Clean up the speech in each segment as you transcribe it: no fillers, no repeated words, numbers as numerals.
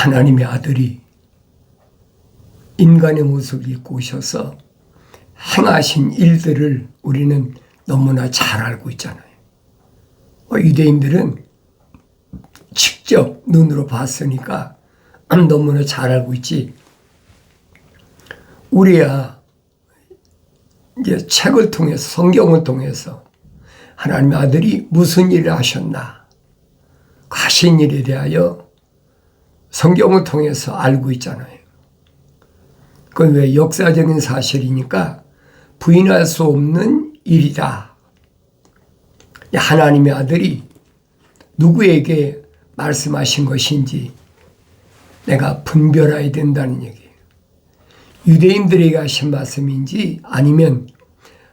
하나님의 아들이 인간의 모습을 입고 오셔서 행하신 일들을 우리는 너무나 잘 알고 있잖아요. 유대인들은 직접 눈으로 봤으니까 너무나 잘 알고 있지. 우리야 이제 책을 통해서, 성경을 통해서 하나님의 아들이 무슨 일을 하셨나, 하신 일에 대하여 성경을 통해서 알고 있잖아요. 그건 왜 역사적인 사실이니까 부인할 수 없는 일이다. 하나님의 아들이 누구에게 말씀하신 것인지 내가 분별해야 된다는 얘기예요. 유대인들에게 하신 말씀인지 아니면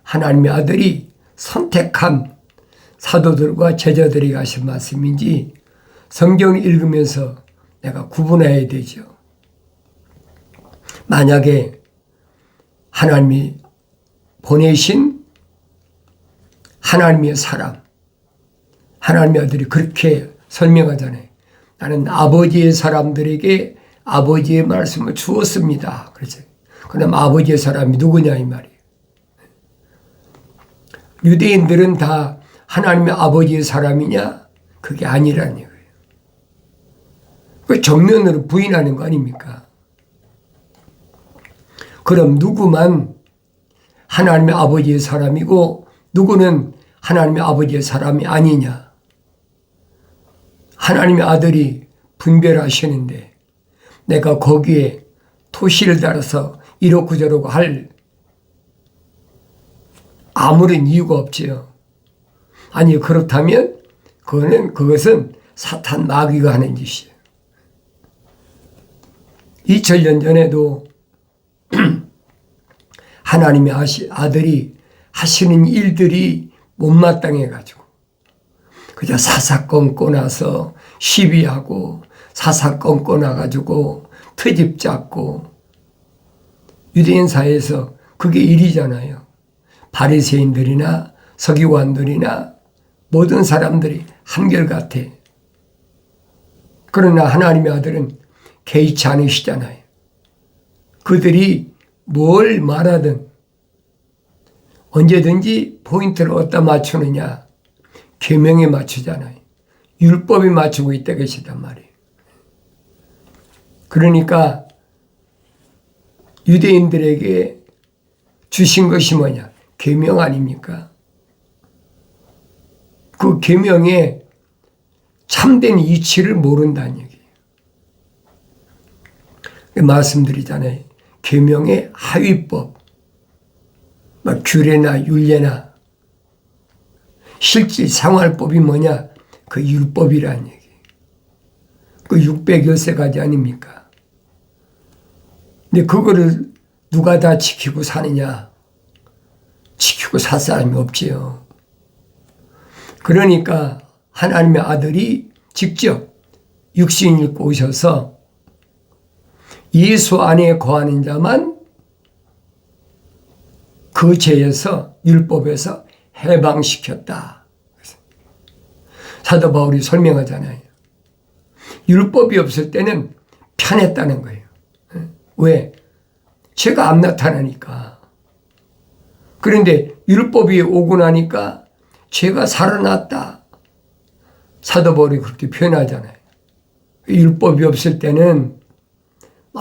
하나님의 아들이 선택한 사도들과 제자들에게 하신 말씀인지 성경을 읽으면서 내가 구분해야 되죠. 만약에 하나님이 보내신 하나님의 사람, 하나님의 아들이 그렇게 설명하잖아요. 나는 아버지의 사람들에게 아버지의 말씀을 주었습니다. 그렇죠. 그럼 아버지의 사람이 누구냐 이 말이에요. 유대인들은 다 하나님의 아버지의 사람이냐? 그게 아니라는 거예요. 그 정면으로 부인하는 거 아닙니까? 그럼 누구만 하나님의 아버지의 사람이고 누구는 하나님의 아버지의 사람이 아니냐? 하나님의 아들이 분별하시는데 내가 거기에 토시를 달아서 이렇고 저렇고 할 아무런 이유가 없지요. 아니 그렇다면 그것은 사탄 마귀가 하는 짓이에요. 2000년 전에도 하나님의 아들이 하시는 일들이 못마땅해가지고 그저 사사건 꺼나서 시비하고 사사건 꺼나가지고 트집 잡고 유대인 사회에서 그게 일이잖아요. 바리새인들이나 서기관들이나 모든 사람들이 한결같아. 그러나 하나님의 아들은 개의치 않으시잖아요. 그들이 뭘 말하든 언제든지 포인트를 어디다 맞추느냐? 계명에 맞추잖아요. 율법에 맞추고 있다 계시단 말이에요. 그러니까 유대인들에게 주신 것이 뭐냐? 계명 아닙니까? 그 계명의 참된 이치를 모른다는 얘기예요. 말씀드리잖아요. 계명의 하위법, 막 규례나 율례나 실질 생활법이 뭐냐? 그 율법이라는 얘기예요. 그 600여 가지 아닙니까? 근데 그거를 누가 다 지키고 사느냐? 지키고 살 사람이 없지요. 그러니까 하나님의 아들이 직접 육신을 입고 오셔서 예수 안에 거하는 자만 그 죄에서 율법에서 해방시켰다. 사도 바울이 설명하잖아요. 율법이 없을 때는 편했다는 거예요. 왜? 죄가 안 나타나니까. 그런데 율법이 오고 나니까 죄가 살아났다. 사도 바울이 그렇게 표현하잖아요. 율법이 없을 때는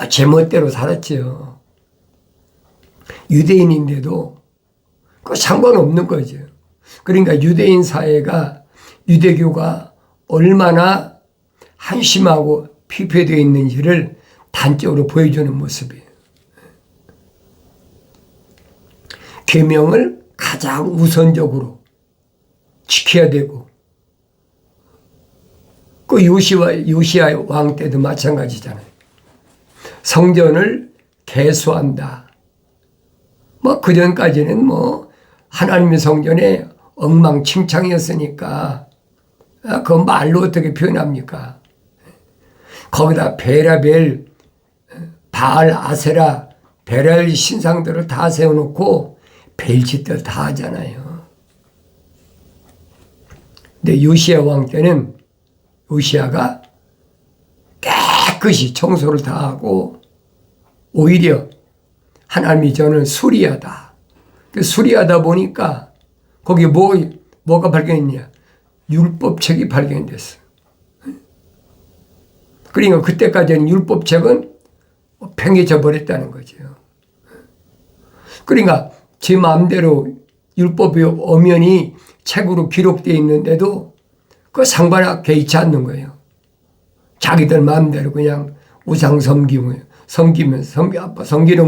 제멋대로 살았죠. 유대인인데도 그 상관없는 거죠. 그러니까 유대인 사회가 유대교가 얼마나 한심하고 피폐되어 있는지를 단적으로 보여주는 모습이에요. 계명을 가장 우선적으로 지켜야 되고 그 요시야 왕 때도 마찬가지잖아요. 성전을 개수한다. 그전까지는 하나님의 성전에 엉망진창이었으니까 그 말로 어떻게 표현합니까? 거기다 베라벨, 바알, 아세라, 베라엘 신상들을 다 세워놓고 벨짓들 다 하잖아요. 근데 요시야 왕 때는 요시야가 깨끗이 청소를 다 하고 오히려 하나님이 저는 수리하다. 수리하다 보니까 거기 뭐가 발견했냐? 율법책이 발견됐어. 그러니까 그때까지는 율법책은 팽개쳐 버렸다는 거죠. 그러니까 제 마음대로 율법의 엄연히 책으로 기록되어 있는데도 그 상관하게 개의치 않는 거예요. 자기들 마음대로 그냥 우상 섬기는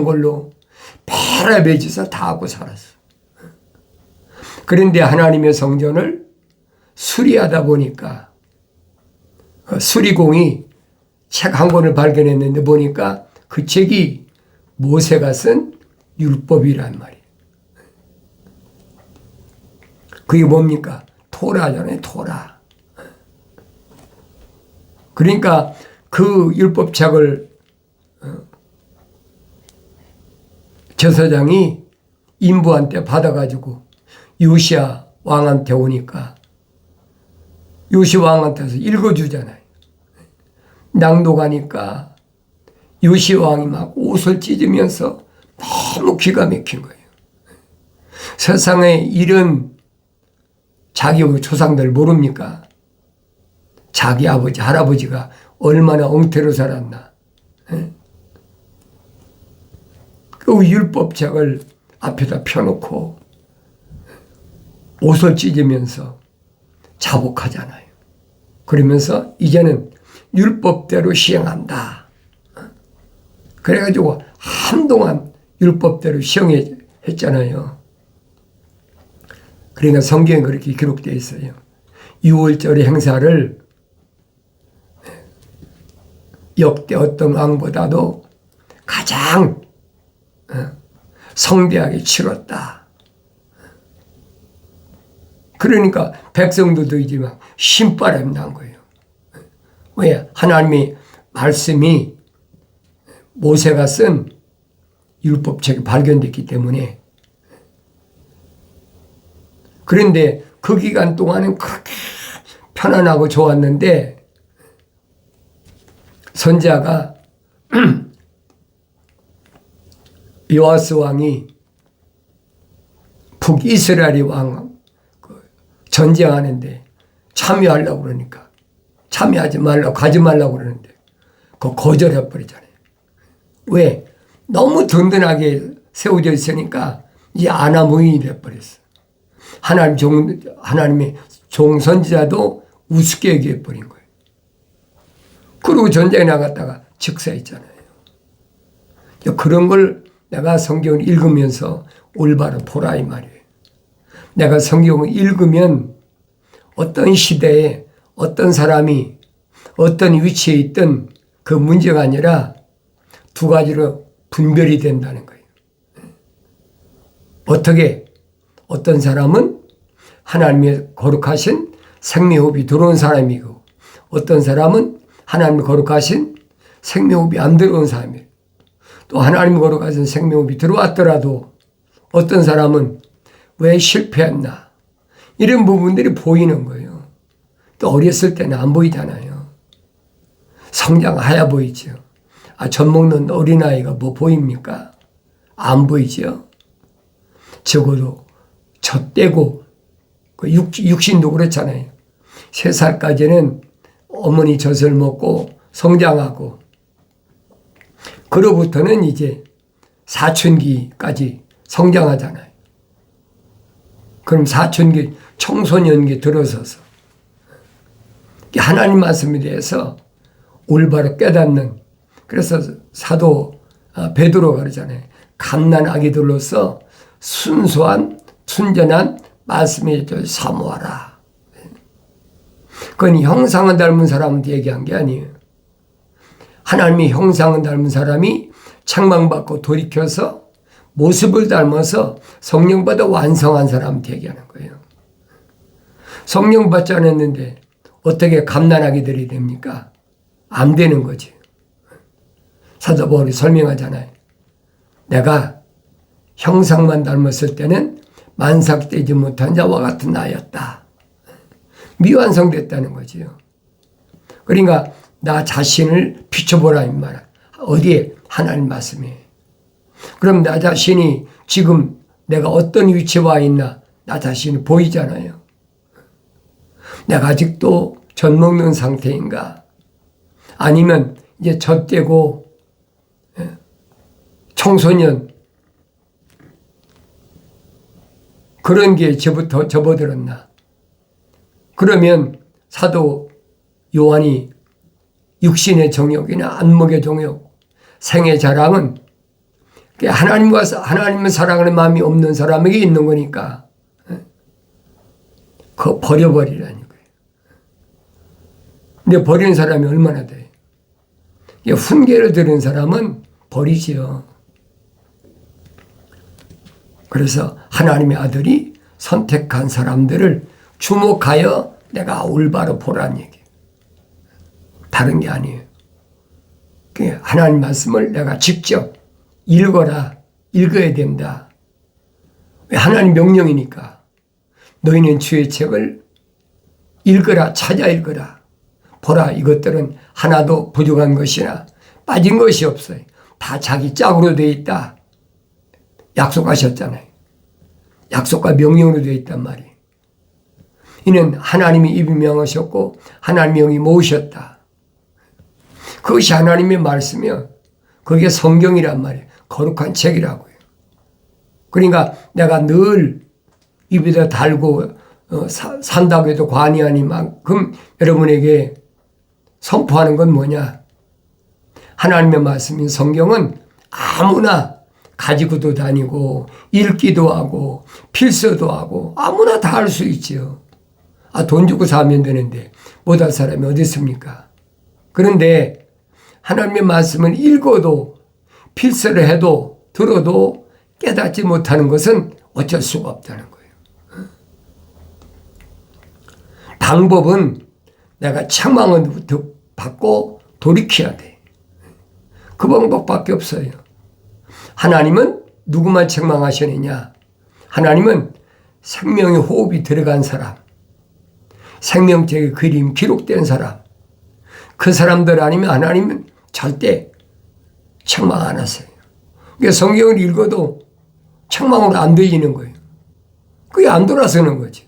걸로 별의별 짓을 다 하고 살았어. 그런데 하나님의 성전을 수리하다 보니까 수리공이 책 한 권을 발견했는데 보니까 그 책이 모세가 쓴 율법이란 말이에요. 그게 뭡니까? 토라잖아요, 토라. 그러니까 그 율법책을 제사장이 인부한테 받아가지고 요시야 왕한테 오니까 요시야 왕한테서 읽어주잖아요. 낭독하니까 요시야 왕이 막 옷을 찢으면서 너무 기가 막힌 거예요. 세상에 이런 자기 조상들 모릅니까? 자기 아버지, 할아버지가 얼마나 엉터리로 살았나. 그 율법책을 앞에다 펴놓고 옷을 찢으면서 자복하잖아요. 그러면서 이제는 율법대로 시행한다. 그래가지고 한동안 율법대로 시행했잖아요. 그러니까 성경에 그렇게 기록되어 있어요. 6월절의 행사를 역대 어떤 왕보다도 가장 성대하게 치렀다. 그러니까 백성들도 이제 막 신바람이 난 거예요. 왜? 하나님의 말씀이 모세가 쓴 율법책이 발견됐기 때문에. 그런데 그 기간 동안은 그렇게 편안하고 좋았는데 선지자가 요아스 왕이 북이스라엘 왕 전쟁하는데 참여하려고 그러니까 참여하지 말라고 가지 말라고 그러는데 그거 거절해 버리잖아요. 왜? 너무 든든하게 세워져 있으니까 이제 아나무인이 돼 버렸어. 하나님의 종 선지자도 우습게 얘기해 버린 거예요. 그리고 전쟁에 나갔다가 즉사했잖아요. 그런 걸 내가 성경을 읽으면서 올바로 보라 이 말이에요. 내가 성경을 읽으면 어떤 시대에 어떤 사람이 어떤 위치에 있든 그 문제가 아니라 두 가지로 분별이 된다는 거예요. 어떻게? 어떤 사람은 하나님의 거룩하신 생명호흡이 들어온 사람이고 어떤 사람은 하나님의 거룩하신 생명호흡이 안 들어온 사람이에요. 또 하나님의 거룩하신 생명호흡이 들어왔더라도 어떤 사람은 왜 실패했나 이런 부분들이 보이는 거예요. 또 어렸을 때는 안 보이잖아요. 성장하여 보이죠. 젖 먹는 어린아이가 뭐 보입니까? 안 보이죠. 적어도 젖대고 육신도 그렇잖아요. 3살까지는 어머니 젖을 먹고 성장하고 그로부터는 이제 사춘기까지 성장하잖아요. 그럼 사춘기 청소년기 들어서서 하나님 말씀에 대해서 올바로 깨닫는 그래서 사도 베드로가 그러잖아요. 갓난 아기들로서 순수한 순전한 말씀에 사모하라. 그건 형상을 닮은 사람한테 얘기한 게 아니에요. 하나님의 형상을 닮은 사람이 책망받고 돌이켜서 모습을 닮아서 성령받아 완성한 사람한테 얘기하는 거예요. 성령 받지 않았는데 어떻게 갓난아기들이 됩니까? 안 되는 거지. 사도 바울이 설명하잖아요. 내가 형상만 닮았을 때는 만삭되지 못한 자와 같은 나였다. 미완성됐다는 거지요. 그러니까 나 자신을 비춰보라 이 말. 어디에? 하나님 말씀에. 그럼 나 자신이 지금 내가 어떤 위치에 와 있나 나 자신이 보이잖아요. 내가 아직도 젖 먹는 상태인가? 아니면 이제 젖되고 청소년 그런 게 접어들었나? 그러면 사도 요한이 육신의 정욕이나 안목의 정욕, 생의 자랑은 하나님을 사랑하는 마음이 없는 사람에게 있는 거니까 그거 버려버리라는 거예요. 근데 버리는 사람이 얼마나 돼? 훈계를 들은 사람은 버리지요. 그래서 하나님의 아들이 선택한 사람들을 주목하여 내가 올바로 보라는 얘기예요. 다른 게 아니에요. 하나님 말씀을 내가 직접 읽어야 된다. 왜? 하나님 명령이니까. 너희는 주의 책을 읽어라, 찾아 읽어라. 보라, 이것들은 하나도 부족한 것이나 빠진 것이 없어요. 다 자기 짝으로 되어 있다. 약속하셨잖아요. 약속과 명령으로 되어 있단 말이에요. 이는 하나님이 입이 명하셨고 하나님의 영이 모으셨다. 그것이 하나님의 말씀이요. 그게 성경이란 말이에요. 거룩한 책이라고요. 그러니까 내가 늘 입에다 달고 산다고 해도 관이 아니만큼 여러분에게 선포하는 건 뭐냐? 하나님의 말씀인 성경은 아무나 가지고도 다니고 읽기도 하고 필서도 하고 아무나 다 할 수 있죠. 돈 주고 사면 되는데 못할 사람이 어디 있습니까? 그런데 하나님의 말씀을 읽어도 필서를 해도 들어도 깨닫지 못하는 것은 어쩔 수가 없다는 거예요. 방법은 내가 책망을 받고 돌이켜야 돼. 그 방법밖에 없어요. 하나님은 누구만 책망하시느냐? 하나님은 생명의 호흡이 들어간 사람, 생명책의 그림 기록된 사람, 그 사람들 아니면 하나님은 절대 책망 안 하세요. 그러니까 성경을 읽어도 책망으로 안 되지는 거예요. 그게 안 돌아서는 거지.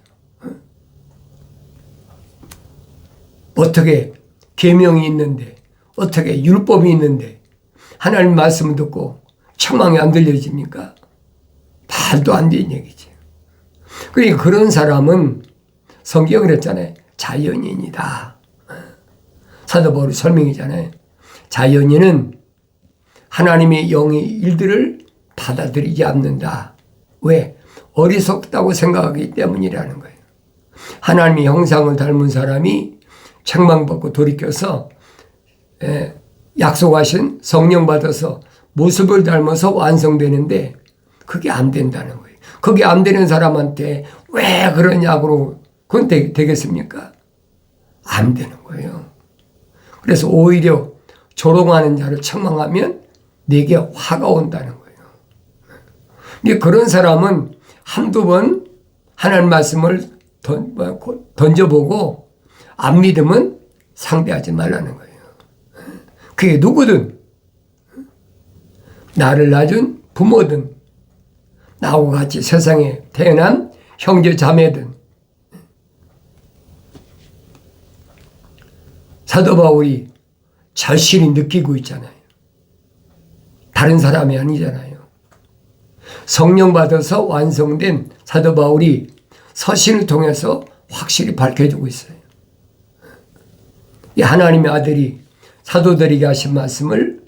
어떻게 계명이 있는데, 어떻게 율법이 있는데 하나님 말씀을 듣고 책망이 안 들려집니까? 말도 안 되는 얘기지. 그러니까 그런 사람은 성경을 했잖아요. 자연인이다. 사도 바울이 설명이잖아요. 자연인은 하나님의 영의 일들을 받아들이지 않는다. 왜? 어리석다고 생각하기 때문이라는 거예요. 하나님의 형상을 닮은 사람이 책망받고 돌이켜서 약속하신 성령 받아서 모습을 닮아서 완성되는데 그게 안 된다는 거예요. 그게 안 되는 사람한테 왜 그러냐고 그건 되겠습니까? 안 되는 거예요. 그래서 오히려 조롱하는 자를 책망하면 내게 화가 온다는 거예요. 근데 그런 사람은 한두 번 하나님 말씀을 던져보고 안 믿으면 상대하지 말라는 거예요. 그게 누구든 나를 낳은 부모든 나하고 같이 세상에 태어난 형제 자매든 사도 바울이 절실히 느끼고 있잖아요. 다른 사람이 아니잖아요. 성령 받아서 완성된 사도 바울이 서신을 통해서 확실히 밝혀주고 있어요. 이 하나님의 아들이 사도들에게 하신 말씀을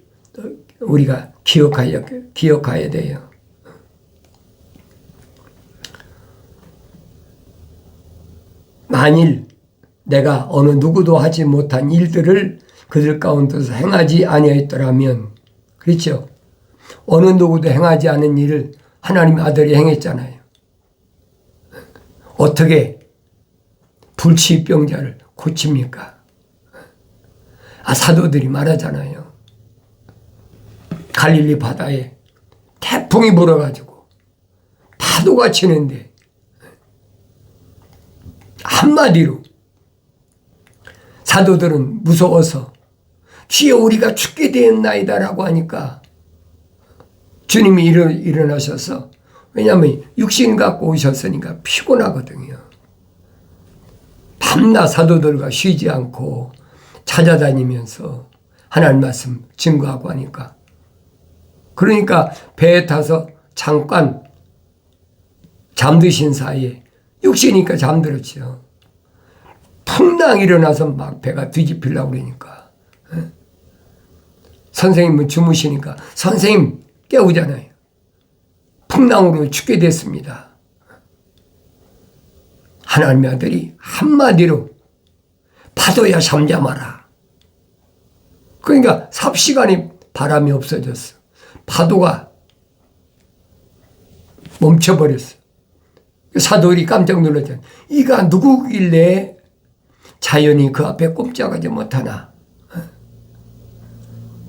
우리가 기억해야 돼요. 만일 내가 어느 누구도 하지 못한 일들을 그들 가운데서 행하지 아니하였더라면, 그렇죠? 어느 누구도 행하지 않은 일을 하나님의 아들이 행했잖아요. 어떻게 불치병자를 고칩니까? 사도들이 말하잖아요. 갈릴리 바다에 태풍이 불어가지고 파도가 치는데 한마디로 사도들은 무서워서 주여 우리가 죽게 되었나이다라고 하니까 주님이 일어나셔서, 왜냐하면 육신 갖고 오셨으니까 피곤하거든요. 밤낮 사도들과 쉬지 않고 찾아다니면서 하나님 말씀 증거하고 하니까, 그러니까 배에 타서 잠깐 잠드신 사이에 육신이니까 잠들었죠. 풍랑 일어나서 막 배가 뒤집히려고 그러니까 선생님은 주무시니까 선생님 깨우잖아요. 풍랑으로 죽게 됐습니다. 하나님의 아들이 한마디로 파도야 잠잠하라. 그러니까 삽시간에 바람이 없어졌어. 파도가 멈춰버렸어. 사도들이 깜짝 놀랐잖아요. 이가 누구길래 자연이 그 앞에 꼼짝하지 못하나.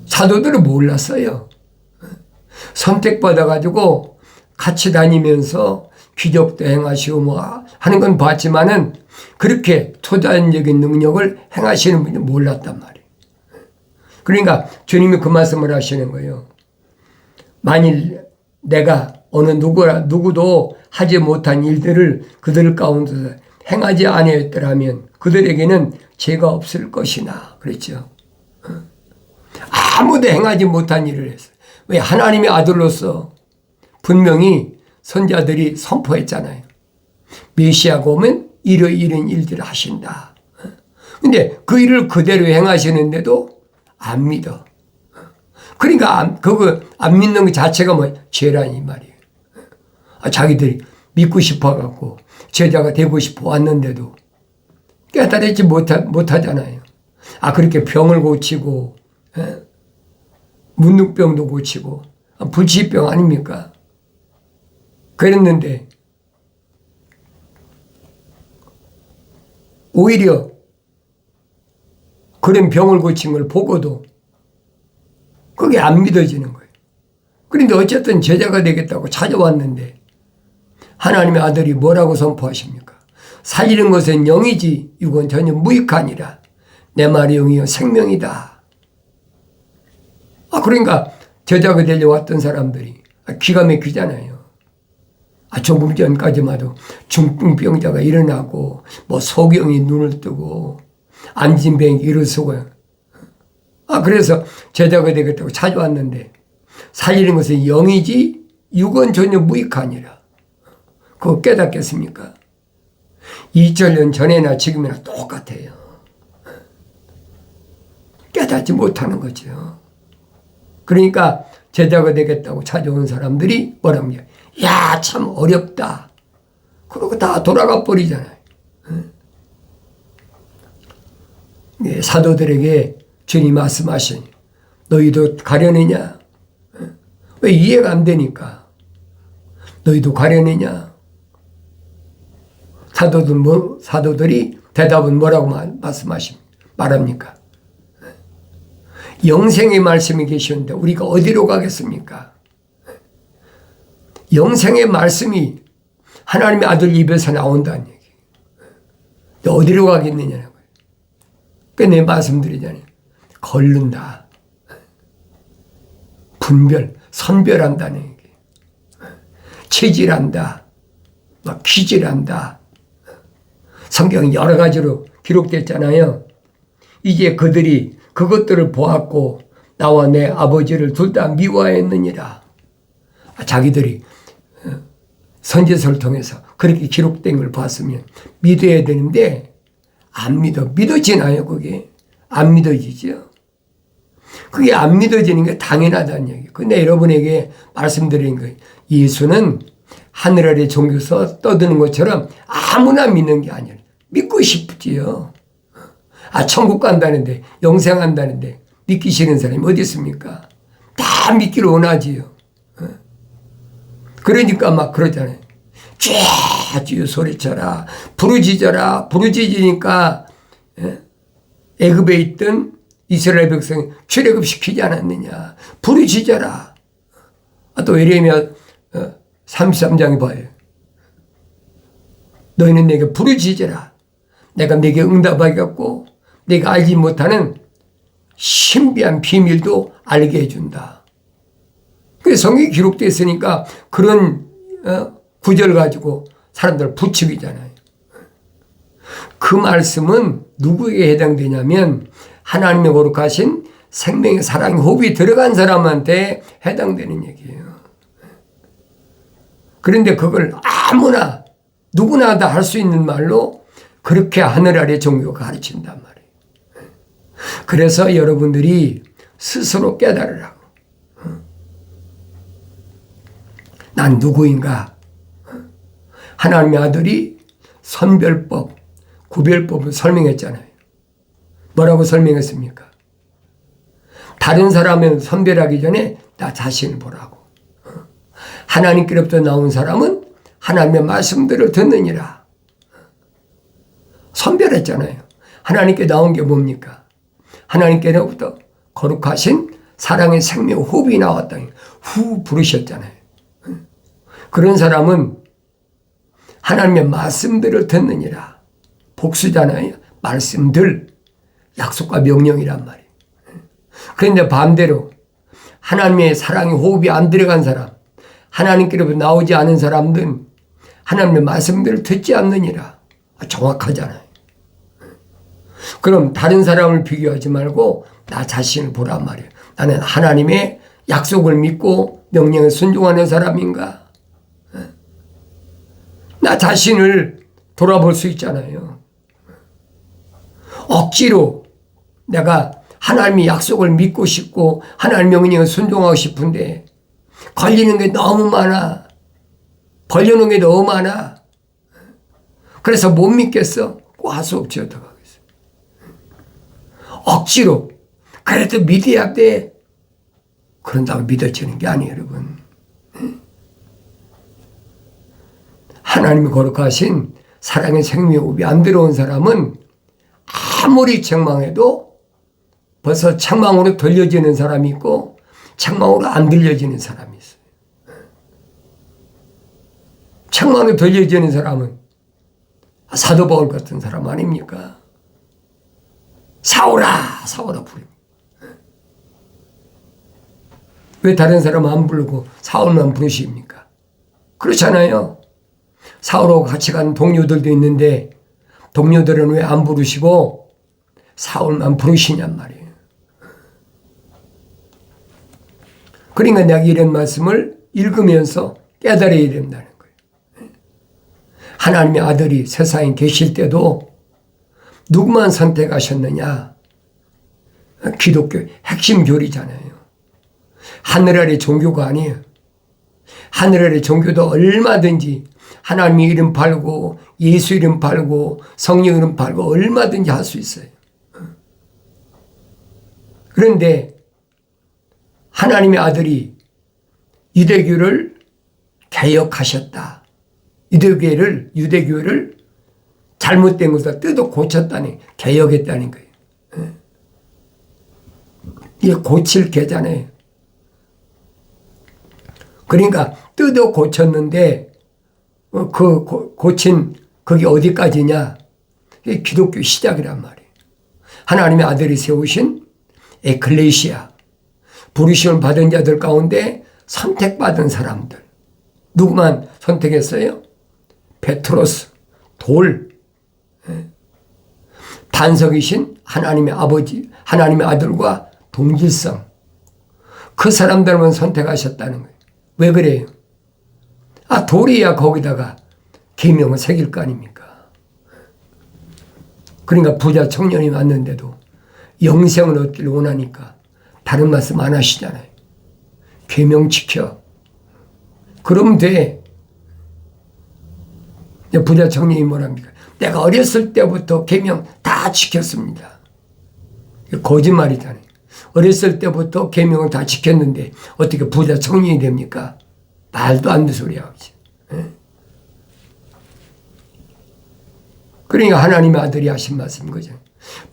사도들은 몰랐어요. 선택받아가지고 같이 다니면서 기적도 행하시고 뭐 하는 건 봤지만은 그렇게 초자연적인 능력을 행하시는 분이 몰랐단 말이에요. 그러니까 주님이 그 말씀을 하시는 거예요. 만일 내가 어느 누구도 하지 못한 일들을 그들 가운데서 행하지 아니했더라면 그들에게는 죄가 없을 것이나 그랬죠. 아무도 행하지 못한 일을 했어요. 왜? 하나님의 아들로서 분명히 선자들이 선포했잖아요. 메시아가 오면 이런 일들을 하신다. 근데 그 일을 그대로 행하시는데도 안 믿어. 그러니까 그거 안 믿는 것 자체가 뭐 죄라니 말이에요. 자기들이 믿고 싶어갖고 제자가 되고 싶어 왔는데도 깨달지 못하잖아요. 그렇게 병을 고치고 문둥병도 고치고 불치병 아닙니까? 그랬는데 오히려 그런 병을 고친 걸 보고도 그게 안 믿어지는 거예요. 그런데 어쨌든 제자가 되겠다고 찾아왔는데 하나님의 아들이 뭐라고 선포하십니까? 살리는 것은 영이지 육은 전혀 무익하니라. 내 말이 영이요 생명이다. 그러니까 제자가 되려 왔던 사람들이 기가 막히잖아요. 조금 전까지만 해도 중풍병자가 일어나고 뭐 소경이 눈을 뜨고 안진병이 일어서고요. 그래서 제자가 되겠다고 찾아왔는데 살리는 것은 영이지 육은 전혀 무익하니라. 그거 깨닫겠습니까? 2000년 전에나 지금이나 똑같아요. 깨닫지 못하는 거죠. 그러니까 제자가 되겠다고 찾아온 사람들이 뭐라고 해요? 야, 참 어렵다. 그러고 다 돌아가 버리잖아요. 사도들에게 주님 말씀하시니 너희도 가려내냐? 왜 이해가 안 되니까. 너희도 가려내냐? 사도들이 대답은 뭐라고 말합니까? 영생의 말씀이 계시는데 우리가 어디로 가겠습니까? 영생의 말씀이 하나님의 아들 입에서 나온다는 얘기. 어디로 가겠느냐는 거예요. 내 말씀드리잖아요. 걸른다. 선별한다는 얘기. 체질한다. 기질한다. 성경이 여러 가지로 기록됐잖아요. 이제 그들이 그것들을 보았고 나와 내 아버지를 둘 다 미워했느니라. 자기들이 선지서를 통해서 그렇게 기록된 걸 봤으면 믿어야 되는데 안 믿어지나요? 그게 안 믿어지죠. 그게 안 믿어지는 게 당연하다는 얘기예요. 근데 여러분에게 말씀드리는 거예요. 예수는 하늘 아래 종교서 떠드는 것처럼 아무나 믿는 게 아니에요. 믿고 싶지요. 천국 간다는데 영생 한다는데 믿기 싫은 사람이 어디 있습니까? 다 믿기를 원하지요. 그러니까 막 그러잖아요. 쥐 소리쳐라. 부르짖어라. 부르짖으니까 애굽에 있던 이스라엘 백성이 출애굽시키지 않았느냐. 부르짖어라. 또 예레미야 33장에 봐요. 너희는 내게 부르짖어라. 내가 내게 응답하겠고 내가 알지 못하는 신비한 비밀도 알게 해준다. 그 성경에 기록되어 있으니까 그런 구절 가지고 사람들 부추기잖아요. 그 말씀은 누구에게 해당되냐면 하나님의 거룩하신 생명의 사랑의 호흡이 들어간 사람한테 해당되는 얘기예요. 그런데 그걸 아무나 누구나 다 할 수 있는 말로 그렇게 하늘 아래 종교가 가르친단 말이에요. 그래서 여러분들이 스스로 깨달으라고. 난 누구인가? 하나님의 아들이 선별법, 구별법을 설명했잖아요. 뭐라고 설명했습니까? 다른 사람은 선별하기 전에 나 자신을 보라고. 하나님께로부터 나온 사람은 하나님의 말씀들을 듣느니라. 선별했잖아요. 하나님께 나온 게 뭡니까? 하나님께로부터 거룩하신 사랑의 생명 호흡이 나왔다. 후 부르셨잖아요. 그런 사람은 하나님의 말씀들을 듣느니라. 복수잖아요. 말씀들, 약속과 명령이란 말이에요. 그런데 반대로 하나님의 사랑의 호흡이 안 들어간 사람, 하나님께로부터 나오지 않은 사람들은 하나님의 말씀들을 듣지 않느니라. 정확하잖아요. 그럼 다른 사람을 비교하지 말고 나 자신을 보란 말이에요. 나는 하나님의 약속을 믿고 명령에 순종하는 사람인가? 나 자신을 돌아볼 수 있잖아요. 억지로 내가 하나님의 약속을 믿고 싶고 하나님의 명령에 순종하고 싶은데 걸리는 게 너무 많아. 벌려놓은 게 너무 많아. 그래서 못 믿겠어. 할 수 없지 어떡하겠어. 억지로 그래도 믿어야 돼. 그런다고 믿어지는 게 아니에요, 여러분. 하나님이 거룩하신 사랑의 생명호흡이 안 들어온 사람은 아무리 책망해도 벌써 책망으로 들려지는 사람이 있고 책망으로 안 들려지는 사람이 있어요. 책망으로 들려지는 사람은 사도 바울 같은 사람 아닙니까? 사오라 부릅니다. 왜 다른 사람 안 부르고 사울만 부르십니까? 그렇잖아요. 사울하고 같이 간 동료들도 있는데 동료들은 왜 안 부르시고 사울만 부르시냔 말이에요. 그러니까 내가 이런 말씀을 읽으면서 깨달아야 된다는 거예요. 하나님의 아들이 세상에 계실 때도 누구만 선택하셨느냐? 기독교 핵심 교리잖아요. 하늘 아래 종교가 아니에요. 하늘 아래 종교도 얼마든지 하나님의 이름 팔고 예수 이름 팔고 성령 이름 팔고 얼마든지 할 수 있어요. 그런데 하나님의 아들이 유대교를 개혁하셨다. 유대교를 잘못된 것을 뜯어 고쳤다니 개혁했다는 거예요. 이게 고칠 개잖아요. 그러니까 뜯어 고쳤는데 그 고친 그게 어디까지냐? 그게 기독교 시작이란 말이에요. 하나님의 아들이 세우신 에클레시아, 부르심을 받은 자들 가운데 선택받은 사람들. 누구만 선택했어요? 베트로스, 돌, 반석이신 하나님의 아버지, 하나님의 아들과 동질성. 그 사람들만 선택하셨다는 거예요. 왜 그래요? 돌이야 거기다가 계명을 새길 거 아닙니까? 그러니까 부자 청년이 왔는데도 영생을 얻기를 원하니까 다른 말씀 안 하시잖아요. 계명 지켜. 그러면 돼. 부자 청년이 뭐랍니까? 내가 어렸을 때부터 계명 다 지켰습니다. 거짓말이잖아요. 어렸을 때부터 계명을 다 지켰는데 어떻게 부자 청년이 됩니까? 말도 안 되는 소리 하지. 그러니까 하나님의 아들이 하신 말씀인 거죠.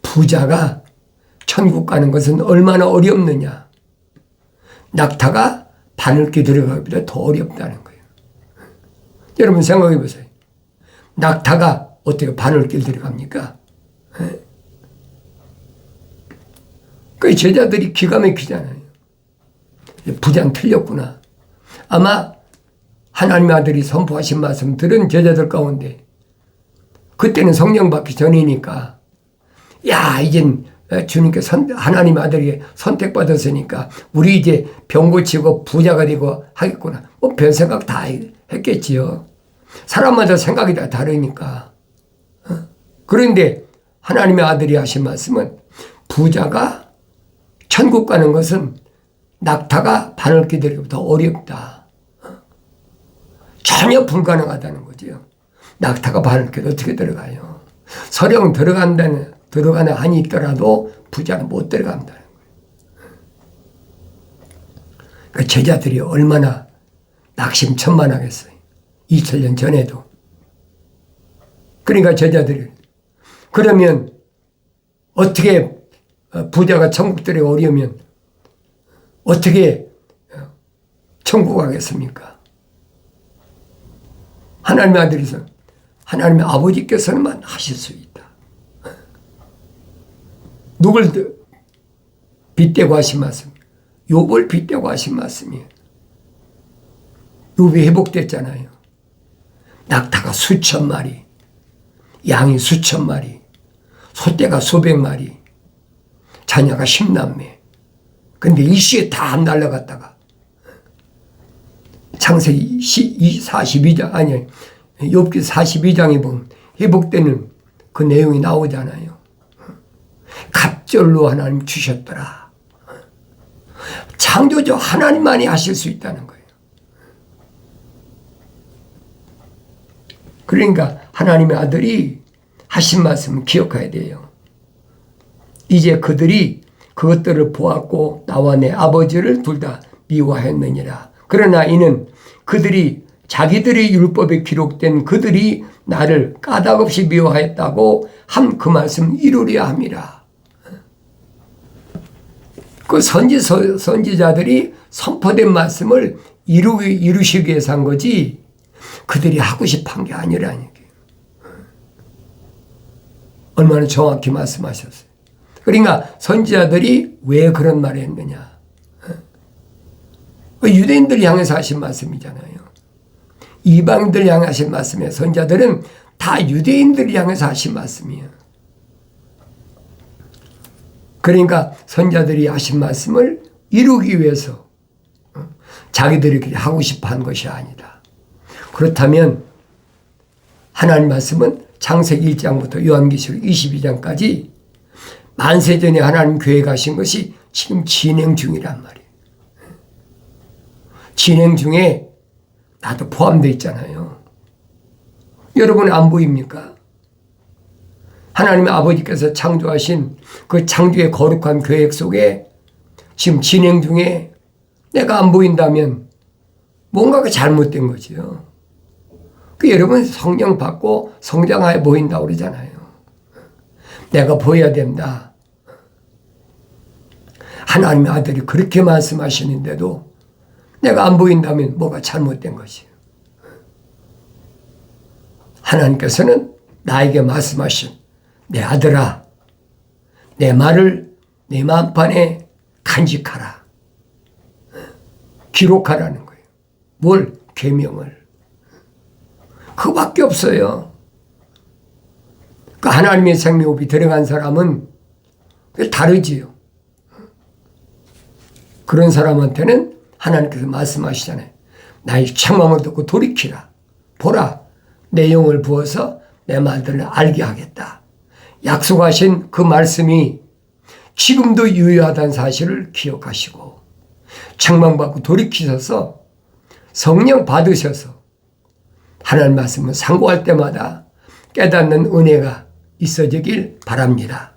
부자가 천국 가는 것은 얼마나 어렵느냐. 낙타가 바늘귀 들어가기보다 더 어렵다는 거예요. 여러분 생각해 보세요. 낙타가 어떻게 바늘귀 들어갑니까? 그 제자들이 기가 막히잖아요. 부자는 틀렸구나. 아마 하나님의 아들이 선포하신 말씀 들은 제자들 가운데 그때는 성령 받기 전이니까 야 이젠 주님께 하나님의 아들이 선택받았으니까 우리 이제 병 고치고 부자가 되고 하겠구나. 뭐 별 생각 다 했겠지요. 사람마다 생각이 다 다르니까. 그런데 하나님의 아들이 하신 말씀은 부자가 천국 가는 것은 낙타가 바늘 기대기보다 어렵다. 전혀 불가능하다는 거죠. 낙타가 바늘 기대 어떻게 들어가요? 서령 들어가는 한이 있더라도 부자는 못 들어간다는 거예요. 그 제자들이 얼마나 낙심천만하겠어요. 2000년 전에도. 그러니까 제자들이 그러면 어떻게 부자가 천국 들어오려면 어떻게 천국 가겠습니까? 하나님의 아들이서 하나님의 아버지께서는 하실 수 있다. 누굴 빗대고 하신 말씀? 욥을 빗대고 하신 말씀이에요. 욥이 회복됐잖아요. 낙타가 수천 마리, 양이 수천 마리, 소떼가 수백 마리, 자녀가 10남매. 근데 일시에 다 날아갔다가 창세기 42장 아니 욥기 42장에 보면 회복되는 그 내용이 나오잖아요. 갑절로 하나님 주셨더라. 창조주 하나님만이 하실 수 있다는 거예요. 그러니까 하나님의 아들이 하신 말씀을 기억해야 돼요. 이제 그들이 그것들을 보았고 나와 내 아버지를 둘 다 미워했느니라. 그러나 이는 그들이 자기들의 율법에 기록된 그들이 나를 까닭없이 미워하였다고 한 그 말씀 이루려 함이라. 그 선지자들이 선포된 말씀을 이루시기 위해서 한 거지 그들이 하고 싶어 한 게 아니라는 얘기예요. 얼마나 정확히 말씀하셨어요. 그러니까 선지자들이 왜 그런 말을 했느냐. 유대인들 향해서 하신 말씀이잖아요. 이방인들 향해 하신 말씀이에요. 선지자들은 다 유대인들 향해서 하신 말씀이에요. 그러니까 선지자들이 하신 말씀을 이루기 위해서 자기들이 하고 싶어 한 것이 아니다. 그렇다면 하나님 말씀은 창세기 1장부터 요한계시록 22장까지 만세전에 하나님 계획하신 것이 지금 진행 중이란 말이에요. 진행 중에 나도 포함되어 있잖아요. 여러분 안 보입니까? 하나님의 아버지께서 창조하신 그 창조의 거룩한 계획 속에 지금 진행 중에 내가 안 보인다면 뭔가가 잘못된 거지요. 그 여러분 성령 받고 성장하여 보인다고 그러잖아요. 내가 보여야 된다. 하나님의 아들이 그렇게 말씀하시는데도 내가 안 보인다면 뭐가 잘못된 것이에요. 하나님께서는 나에게 말씀하신 내 아들아, 내 말을 내 마음판에 간직하라. 기록하라는 거예요. 뭘? 계명을. 그거밖에 없어요. 그 하나님의 생명호흡이 들어간 사람은 다르지요. 그런 사람한테는 하나님께서 말씀하시잖아요. 나의 책망을 듣고 돌이키라. 보라, 내 영을 부어서 내 말들을 알게 하겠다. 약속하신 그 말씀이 지금도 유효하다는 사실을 기억하시고 책망받고 돌이키셔서 성령 받으셔서 하나님 말씀을 상고할 때마다 깨닫는 은혜가 있어지길 바랍니다.